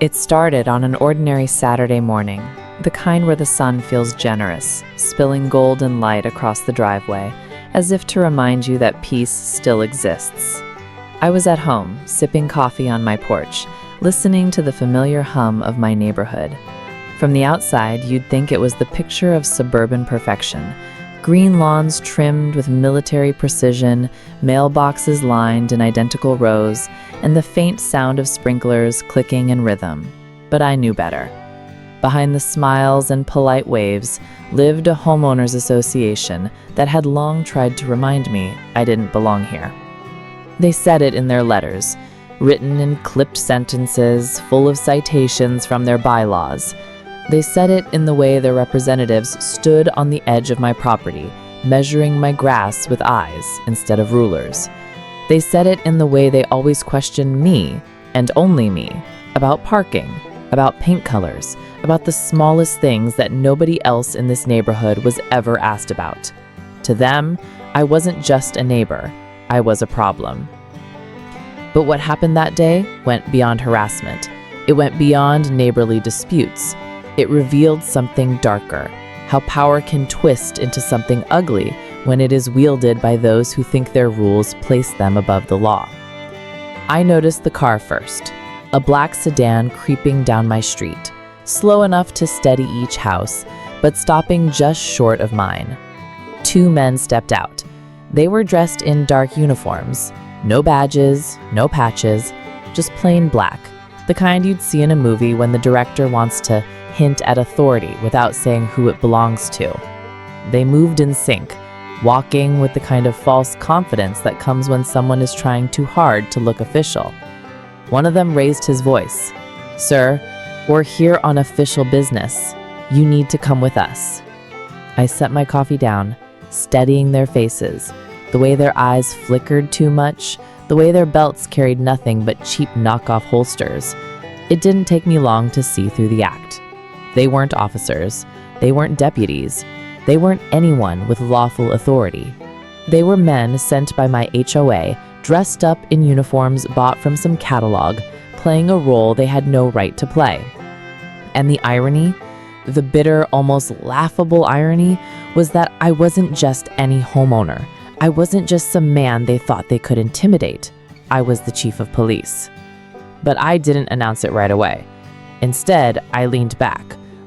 It started on an ordinary Saturday morning, the kind where the sun feels generous, spilling golden light across the driveway, as if to remind you that peace still exists. I was at home, sipping coffee on my porch, listening to the familiar hum of my neighborhood. From the outside, you'd think it was the picture of suburban perfection. Green lawns trimmed with military precision, mailboxes lined in identical rows, and the faint sound of sprinklers clicking in rhythm. But I knew better. Behind the smiles and polite waves lived a homeowners association that had long tried to remind me I didn't belong here. They said it in their letters, written in clipped sentences full of citations from their bylaws. They said it in the way their representatives stood on the edge of my property, measuring my grass with eyes instead of rulers. They said it in the way they always questioned me, and only me, about parking, about paint colors, about the smallest things that nobody else in this neighborhood was ever asked about. To them, I wasn't just a neighbor, I was a problem. But what happened that day went beyond harassment. It went beyond neighborly disputes. It revealed something darker, how power can twist into something ugly when it is wielded by those who think their rules place them above the law. I noticed the car first, a black sedan creeping down my street, slow enough to steady each house, but stopping just short of mine. Two men stepped out. They were dressed in dark uniforms, no badges, no patches, just plain black, the kind you'd see in a movie when the director wants to hint at authority without saying who it belongs to. They moved in sync, walking with the kind of false confidence that comes when someone is trying too hard to look official. One of them raised his voice. "Sir, we're here on official business. You need to come with us." I set my coffee down, studying their faces, the way their eyes flickered too much, the way their belts carried nothing but cheap knockoff holsters. It didn't take me long to see through the act. They weren't officers. They weren't deputies. They weren't anyone with lawful authority. They were men sent by my HOA, dressed up in uniforms bought from some catalog, playing a role they had no right to play. And the irony, the bitter, almost laughable irony, was that I wasn't just any homeowner. I wasn't just some man they thought they could intimidate. I was the chief of police. But I didn't announce it right away. Instead, I leaned back,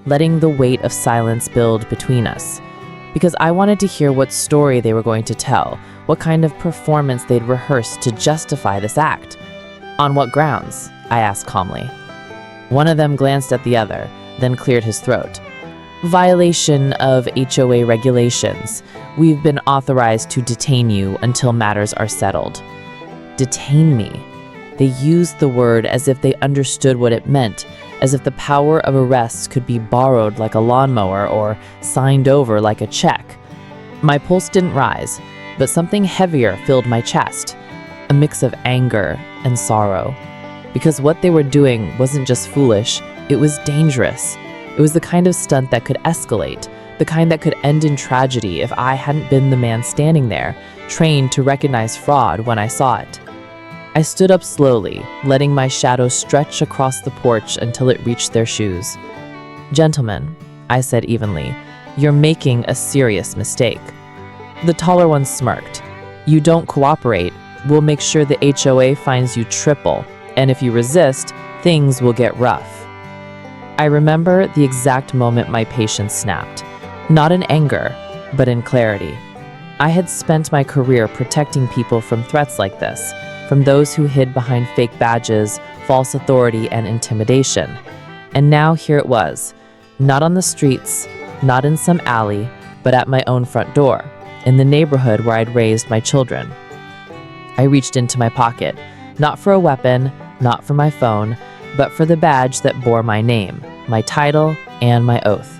letting the weight of silence build between us. Because I wanted to hear what story they were going to tell, what kind of performance they'd rehearsed to justify this act. "On what grounds?" I asked calmly. One of them glanced at the other, then cleared his throat. "Violation of HOA regulations. We've been authorized to detain you until matters are settled." Detain me. They used the word as if they understood what it meant, as if the power of arrest could be borrowed like a lawnmower or signed over like a check. My pulse didn't rise, but something heavier filled my chest, a mix of anger and sorrow. Because what they were doing wasn't just foolish, it was dangerous. It was the kind of stunt that could escalate, the kind that could end in tragedy if I hadn't been the man standing there, trained to recognize fraud when I saw it. I stood up slowly, letting my shadow stretch across the porch until it reached their shoes. "Gentlemen," I said evenly, "you're making a serious mistake." The taller one smirked. "You don't cooperate, we'll make sure the HOA fines you triple, and if you resist, things will get rough." I remember the exact moment my patience snapped, not in anger, but in clarity. I had spent my career protecting people from threats like this, from those who hid behind fake badges, false authority, and intimidation. And now here it was, not on the streets, not in some alley, but at my own front door, in the neighborhood where I'd raised my children. I reached into my pocket, not for a weapon, not for my phone, but for the badge that bore my name, my title, and my oath.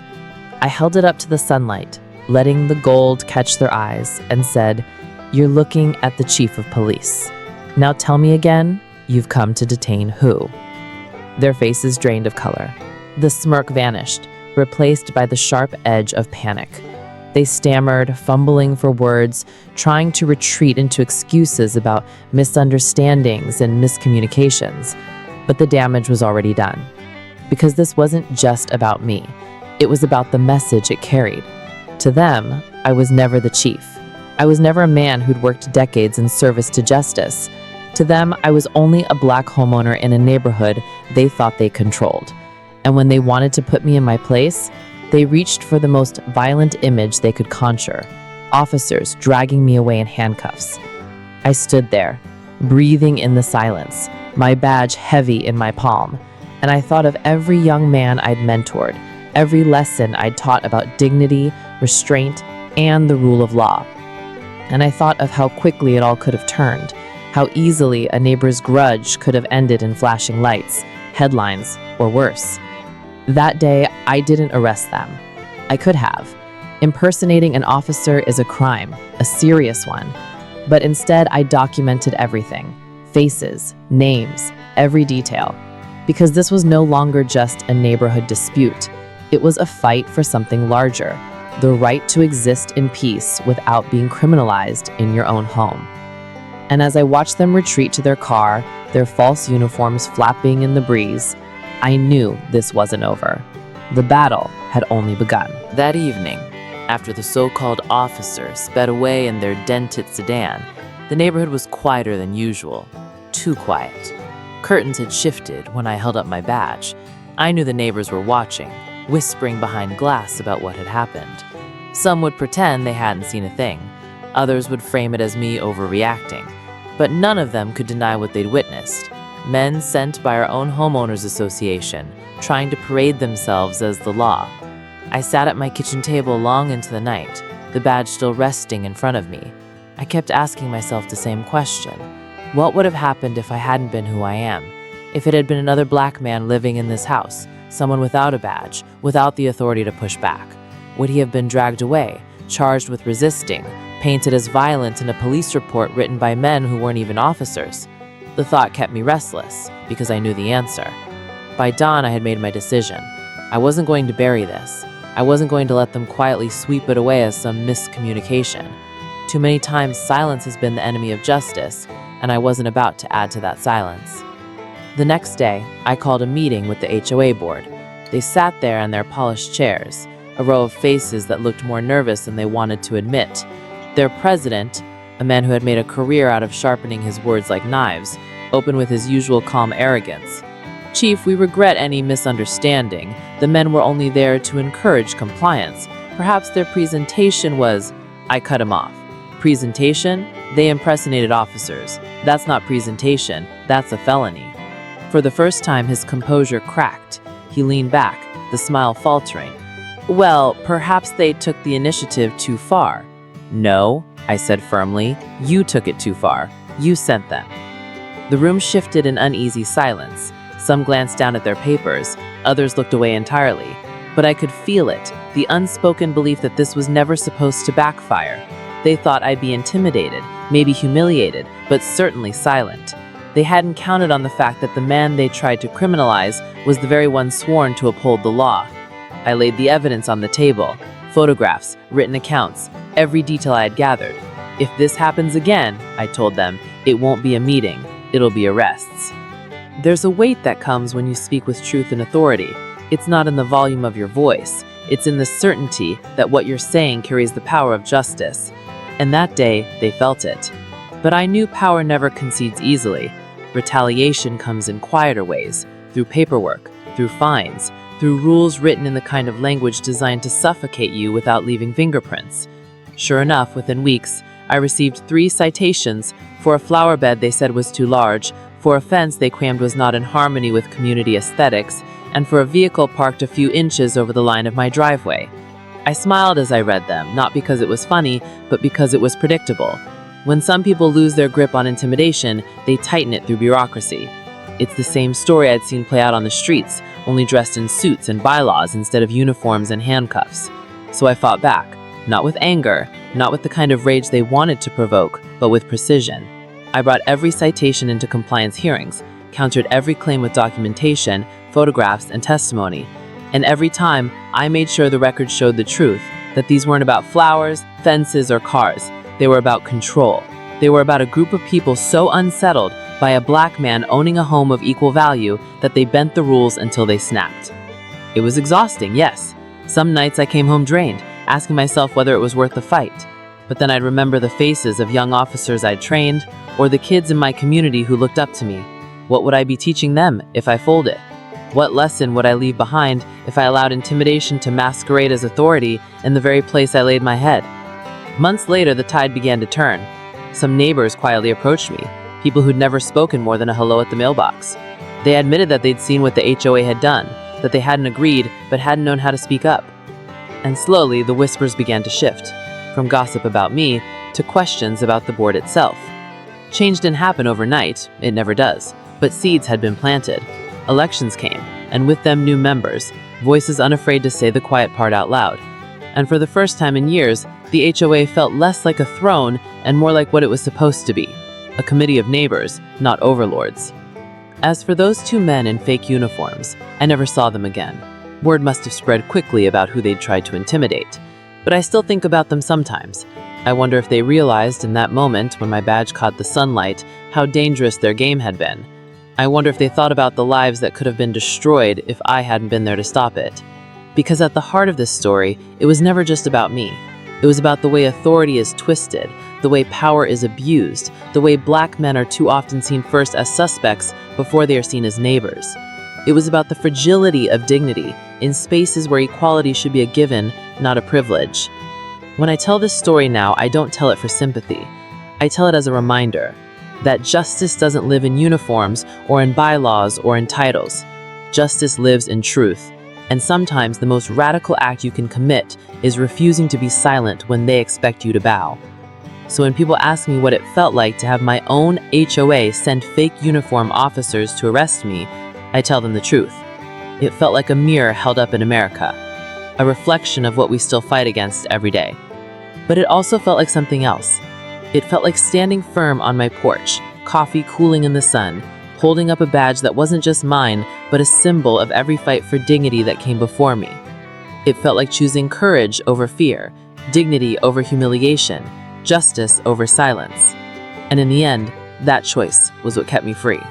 I held it up to the sunlight, letting the gold catch their eyes, and said, "You're looking at the chief of police. Now tell me again, you've come to detain who?" Their faces drained of color. The smirk vanished, replaced by the sharp edge of panic. They stammered, fumbling for words, trying to retreat into excuses about misunderstandings and miscommunications. But the damage was already done. because this wasn't just about me. It was about the message it carried. To them, I was never the chief. I was never a man who'd worked decades in service to justice. To them, I was only a black homeowner in a neighborhood they thought they controlled. And when they wanted to put me in my place, they reached for the most violent image they could conjure: officers dragging me away in handcuffs. I stood there, breathing in the silence, my badge heavy in my palm, and I thought of every young man I'd mentored, every lesson I'd taught about dignity, restraint, and the rule of law. And I thought of how quickly it all could have turned, how easily a neighbor's grudge could have ended in flashing lights, headlines, or worse. That day, I didn't arrest them. I could have. Impersonating an officer is a crime, a serious one. But instead, I documented everything: faces, names, every detail. Because this was no longer just a neighborhood dispute. It was a fight for something larger: the right to exist in peace without being criminalized in your own home. And as I watched them retreat to their car, their false uniforms flapping in the breeze, I knew this wasn't over. The battle had only begun. That evening, after the so-called officers sped away in their dented sedan, the neighborhood was quieter than usual. Too quiet. Curtains had shifted when I held up my badge. I knew the neighbors were watching, whispering behind glass about what had happened. Some would pretend they hadn't seen a thing. Others would frame it as me overreacting. But none of them could deny what they'd witnessed. Men sent by our own homeowners association, trying to parade themselves as the law. I sat at my kitchen table long into the night, the badge still resting in front of me. I kept asking myself the same question. What would have happened if I hadn't been who I am? If it had been another black man living in this house, someone without a badge, without the authority to push back? Would he have been dragged away, charged with resisting, painted as violent in a police report written by men who weren't even officers? The thought kept me restless, because I knew the answer. By dawn, I had made my decision. I wasn't going to bury this. I wasn't going to let them quietly sweep it away as some miscommunication. Too many times, silence has been the enemy of justice, and I wasn't about to add to that silence. The next day, I called a meeting with the HOA board. They sat there in their polished chairs, a row of faces that looked more nervous than they wanted to admit. Their president, a man who had made a career out of sharpening his words like knives, opened with his usual calm arrogance. "Chief, we regret any misunderstanding. The men were only there to encourage compliance. Perhaps their presentation was—" I cut him off. "Presentation? They impersonated officers. That's not presentation, that's a felony." For the first time, his composure cracked. He leaned back, the smile faltering. "Well, perhaps they took the initiative too far." "No," I said firmly, "you took it too far. You sent them." The room shifted in uneasy silence. Some glanced down at their papers, others looked away entirely. But I could feel it, the unspoken belief that this was never supposed to backfire. They thought I'd be intimidated, maybe humiliated, but certainly silent. They hadn't counted on the fact that the man they tried to criminalize was the very one sworn to uphold the law. I laid the evidence on the table: photographs, written accounts, every detail I had gathered. "If this happens again," I told them, "it won't be a meeting, it'll be arrests." There's a weight that comes when you speak with truth and authority. It's not in the volume of your voice, it's in the certainty that what you're saying carries the power of justice. And that day, they felt it. But I knew power never concedes easily. Retaliation comes in quieter ways, through paperwork, through fines, through rules written in the kind of language designed to suffocate you without leaving fingerprints. Sure enough, within weeks, I received 3 citations for a flower bed they said was too large, for a fence they claimed was not in harmony with community aesthetics, and for a vehicle parked a few inches over the line of my driveway. I smiled as I read them, not because it was funny, but because it was predictable. When some people lose their grip on intimidation, they tighten it through bureaucracy. It's the same story I'd seen play out on the streets, only dressed in suits and bylaws instead of uniforms and handcuffs. So I fought back, not with anger, not with the kind of rage they wanted to provoke, but with precision. I brought every citation into compliance hearings, countered every claim with documentation, photographs, and testimony. And every time, I made sure the record showed the truth, that these weren't about flowers, fences, or cars. They were about control. They were about a group of people so unsettled by a black man owning a home of equal value that they bent the rules until they snapped. It was exhausting, yes. Some nights I came home drained, asking myself whether it was worth the fight. But then I'd remember the faces of young officers I'd trained, or the kids in my community who looked up to me. What would I be teaching them if I folded? What lesson would I leave behind if I allowed intimidation to masquerade as authority in the very place I laid my head? Months later, the tide began to turn. Some neighbors quietly approached me, people who'd never spoken more than a hello at the mailbox. They admitted that they'd seen what the HOA had done, that they hadn't agreed but hadn't known how to speak up. And slowly, the whispers began to shift, from gossip about me to questions about the board itself. Change didn't happen overnight, it never does, but seeds had been planted. Elections came, and with them new members, voices unafraid to say the quiet part out loud. And for the first time in years, the HOA felt less like a throne and more like what it was supposed to be, a committee of neighbors, not overlords. As for those two men in fake uniforms, I never saw them again. Word must have spread quickly about who they'd tried to intimidate. But I still think about them sometimes. I wonder if they realized in that moment when my badge caught the sunlight how dangerous their game had been. I wonder if they thought about the lives that could have been destroyed if I hadn't been there to stop it. Because at the heart of this story, it was never just about me. It was about the way authority is twisted, the way power is abused, the way black men are too often seen first as suspects before they are seen as neighbors. It was about the fragility of dignity in spaces where equality should be a given, not a privilege. When I tell this story now, I don't tell it for sympathy. I tell it as a reminder that justice doesn't live in uniforms or in bylaws or in titles. Justice lives in truth. And sometimes the most radical act you can commit is refusing to be silent when they expect you to bow. So when people ask me what it felt like to have my own HOA send fake uniform officers to arrest me, I tell them the truth. It felt like a mirror held up in America, a reflection of what we still fight against every day. But it also felt like something else. It felt like standing firm on my porch, coffee cooling in the sun, holding up a badge that wasn't just mine, but a symbol of every fight for dignity that came before me. It felt like choosing courage over fear, dignity over humiliation, justice over silence. And in the end, that choice was what kept me free.